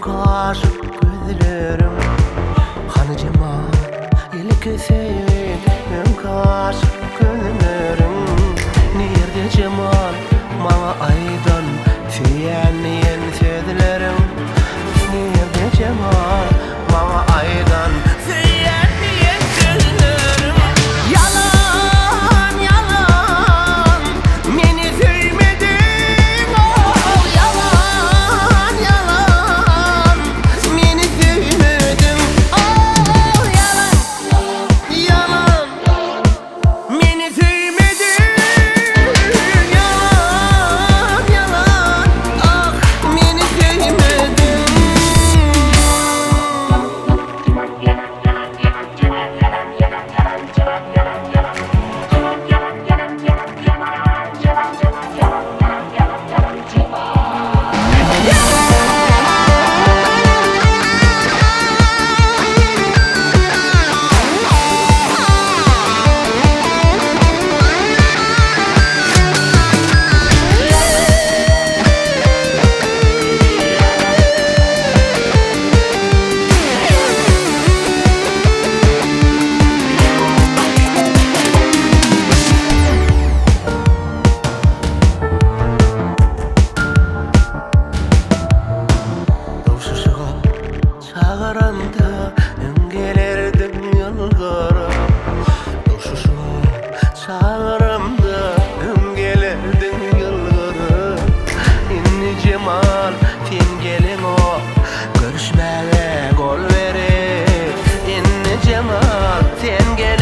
kaşık gözlerim Hani cemal ilk sevdim kaşık gözlerim Nerede cemal bana aydan Feyenleyen sözlerim Nerede cemal bana aydan Feyenleyen sözlerim Yalan yalan beni sevmedin oh yalan yalan beni sevmedin oh yalan yalan beni sevmedin yalan yalan ah beni sevmedin Çağıranda öngelerdim yılgara Doşuşuğa çağıranda öngelerdim yılgara İnni cemal sen gelin o görüşmeye gol verir İnni cemal sen gelin